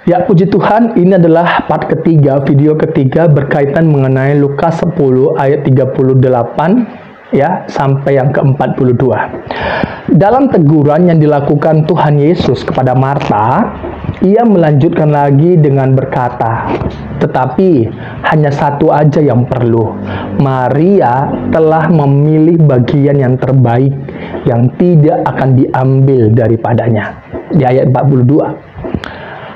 Ya, puji Tuhan, ini adalah part ketiga, video ketiga berkaitan mengenai Lukas 10 ayat 38 ya, sampai yang ke-42. Dalam teguran yang dilakukan Tuhan Yesus kepada Marta, ia melanjutkan lagi dengan berkata, tetapi hanya satu aja yang perlu. Maria telah memilih bagian yang terbaik yang tidak akan diambil daripadanya. Di ayat 42.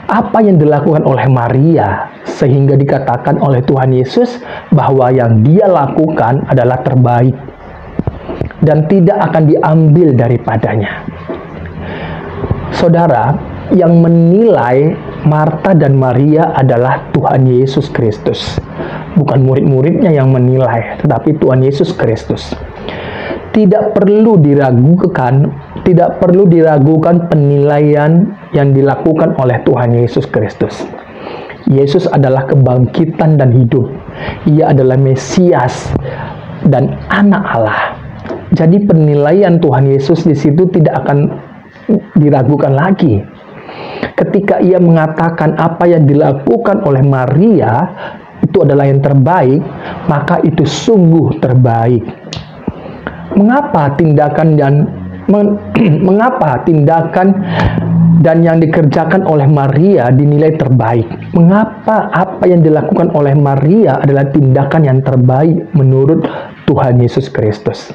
Apa yang dilakukan oleh Maria sehingga dikatakan oleh Tuhan Yesus bahwa yang dia lakukan adalah terbaik dan tidak akan diambil daripadanya. Saudara, yang menilai Marta dan Maria adalah Tuhan Yesus Kristus. Bukan murid-muridnya yang menilai, tetapi Tuhan Yesus Kristus. Tidak perlu diragukan penilaian yang dilakukan oleh Tuhan Yesus Kristus. Yesus adalah kebangkitan dan hidup. Ia adalah Mesias dan anak Allah. Jadi penilaian Tuhan Yesus di situ tidak akan diragukan lagi. Ketika ia mengatakan apa yang dilakukan oleh Maria itu adalah yang terbaik, maka itu sungguh terbaik. Mengapa tindakan dan yang dikerjakan oleh Maria dinilai terbaik? Mengapa apa yang dilakukan oleh Maria adalah tindakan yang terbaik menurut Tuhan Yesus Kristus?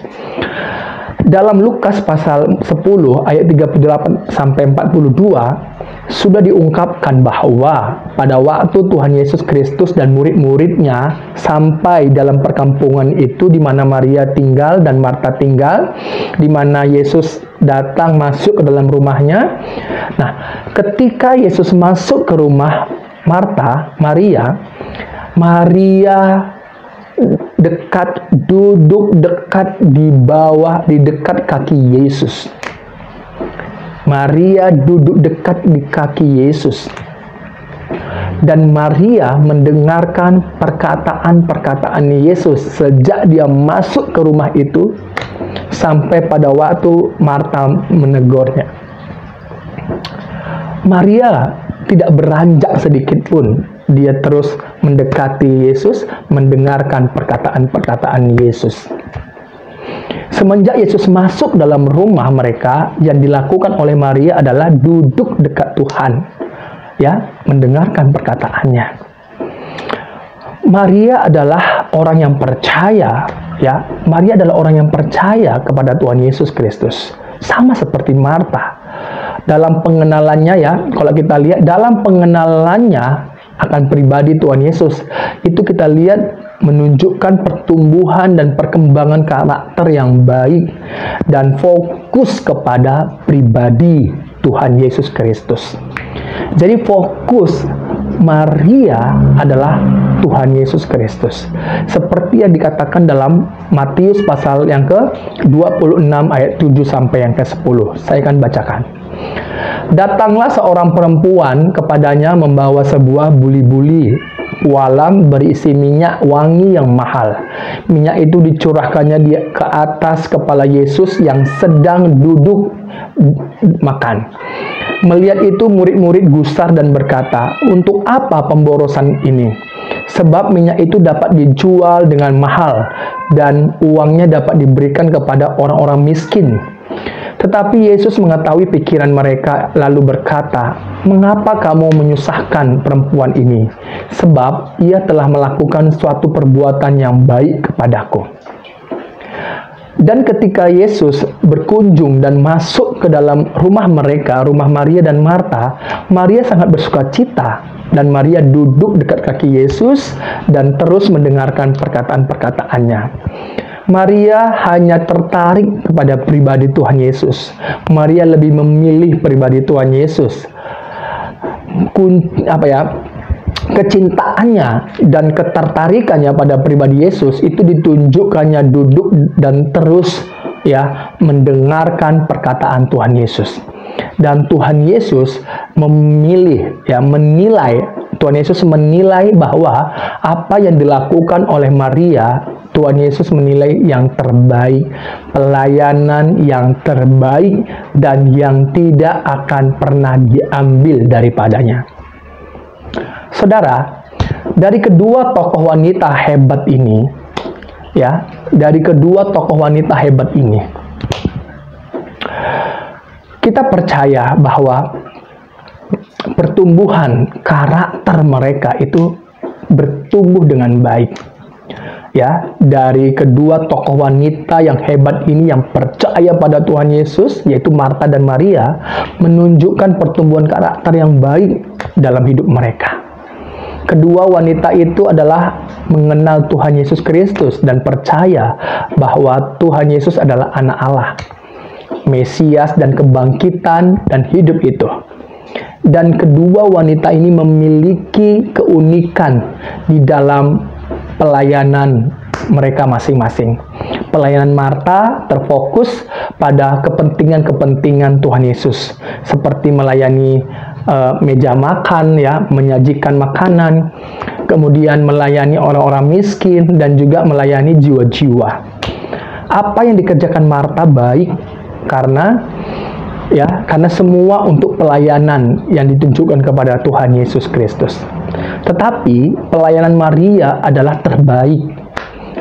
Dalam Lukas pasal 10 ayat 38 sampai 42 sudah diungkapkan bahwa pada waktu Tuhan Yesus Kristus dan murid-muridnya sampai dalam perkampungan itu di mana Maria tinggal dan Marta tinggal, di mana Yesus datang masuk ke dalam rumahnya. Nah, ketika Yesus masuk ke rumah Maria duduk dekat di dekat kaki Yesus. Maria duduk dekat di kaki Yesus. Dan Maria mendengarkan perkataan-perkataan Yesus sejak dia masuk ke rumah itu sampai pada waktu Marta menegurnya. Maria tidak beranjak sedikit pun. Dia terus mendekati Yesus, mendengarkan perkataan-perkataan Yesus. Semenjak Yesus masuk dalam rumah mereka, yang dilakukan oleh Maria adalah duduk dekat Tuhan, ya, mendengarkan perkataannya. Maria adalah orang yang percaya, ya. Maria adalah orang yang percaya kepada Tuhan Yesus Kristus, sama seperti Marta. Dalam pengenalannya, ya, kalau kita lihat dalam pengenalannya akan pribadi Tuhan Yesus, itu kita lihat menunjukkan pertumbuhan dan perkembangan karakter yang baik dan fokus kepada pribadi Tuhan Yesus Kristus. Jadi fokus Maria adalah Tuhan Yesus Kristus. Seperti yang dikatakan dalam Matius pasal yang ke-26 ayat 7 sampai yang ke-10. Saya akan bacakan. Datanglah seorang perempuan kepadanya membawa sebuah buli-buli walam berisi minyak wangi yang mahal. Minyak itu dicurahkannya ke atas kepala Yesus yang sedang duduk makan. Melihat itu murid-murid gusar dan berkata, "Untuk apa pemborosan ini? Sebab minyak itu dapat dijual dengan mahal dan uangnya dapat diberikan kepada orang-orang miskin." Tetapi Yesus mengetahui pikiran mereka lalu berkata, "Mengapa kamu menyusahkan perempuan ini? Sebab ia telah melakukan suatu perbuatan yang baik kepadaku." Dan ketika Yesus berkunjung dan masuk ke dalam rumah mereka, rumah Maria dan Marta, Maria sangat bersukacita dan Maria duduk dekat kaki Yesus dan terus mendengarkan perkataan-perkataannya. Maria hanya tertarik kepada pribadi Tuhan Yesus. Maria lebih memilih pribadi Tuhan Yesus. Kecintaannya dan ketertarikannya pada pribadi Yesus itu ditunjukkannya duduk dan terus mendengarkan perkataan Tuhan Yesus. Dan Tuhan Yesus Tuhan Yesus menilai bahwa apa yang dilakukan oleh Maria, Tuhan Yesus menilai yang terbaik, pelayanan yang terbaik, dan yang tidak akan pernah diambil daripadanya. Saudara, dari kedua tokoh wanita hebat ini, ya, dari kedua tokoh wanita hebat ini, kita percaya bahwa pertumbuhan karakter mereka itu bertumbuh dengan baik. Ya, dari kedua tokoh wanita yang hebat ini yang percaya pada Tuhan Yesus, yaitu Marta dan Maria, menunjukkan pertumbuhan karakter yang baik dalam hidup mereka. Kedua wanita itu adalah mengenal Tuhan Yesus Kristus dan percaya bahwa Tuhan Yesus adalah anak Allah, Mesias dan kebangkitan dan hidup itu. Dan kedua wanita ini memiliki keunikan di dalam pelayanan mereka masing-masing. Pelayanan Marta terfokus pada kepentingan-kepentingan Tuhan Yesus, seperti melayani meja makan, ya, menyajikan makanan, kemudian melayani orang-orang miskin, dan juga melayani jiwa-jiwa. Apa yang dikerjakan Marta baik karena semua untuk pelayanan yang ditunjukkan kepada Tuhan Yesus Kristus. Tetapi pelayanan Maria adalah terbaik.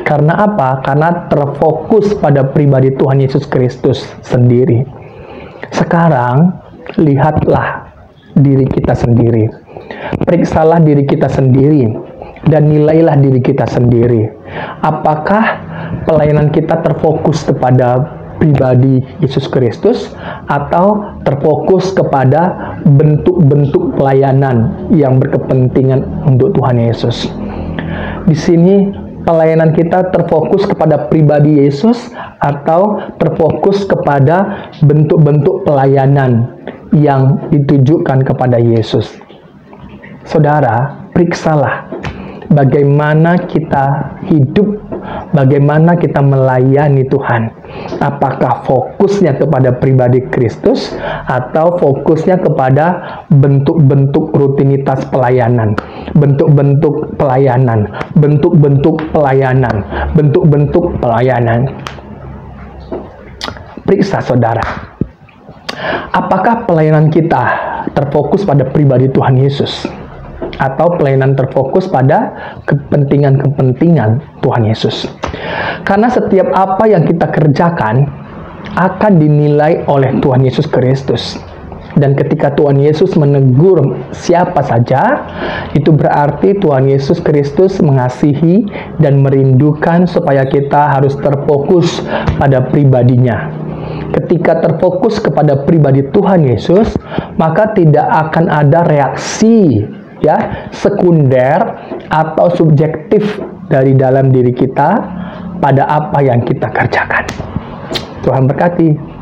Karena apa? Karena terfokus pada pribadi Tuhan Yesus Kristus sendiri. Sekarang, lihatlah diri kita sendiri. Periksalah diri kita sendiri dan nilailah diri kita sendiri. Apakah pelayanan kita terfokus kepada pribadi Yesus Kristus atau terfokus kepada bentuk-bentuk pelayanan yang berkepentingan untuk Tuhan Yesus? Di sini pelayanan kita terfokus kepada pribadi Yesus atau terfokus kepada bentuk-bentuk pelayanan yang ditujukan kepada Yesus? Saudara, periksalah bagaimana kita hidup, bagaimana kita melayani Tuhan. Apakah fokusnya kepada pribadi Kristus atau fokusnya kepada bentuk-bentuk rutinitas pelayanan, bentuk-bentuk pelayanan, bentuk-bentuk pelayanan, bentuk-bentuk pelayanan. Periksa, saudara. Apakah pelayanan kita terfokus pada pribadi Tuhan Yesus atau pelayanan terfokus pada kepentingan-kepentingan Tuhan Yesus? Karena setiap apa yang kita kerjakan akan dinilai oleh Tuhan Yesus Kristus. Dan ketika Tuhan Yesus menegur siapa saja, itu berarti Tuhan Yesus Kristus mengasihi dan merindukan supaya kita harus terfokus pada pribadinya. Ketika terfokus kepada pribadi Tuhan Yesus, maka tidak akan ada reaksi, ya, sekunder atau subjektif dari dalam diri kita pada apa yang kita kerjakan. Tuhan berkati.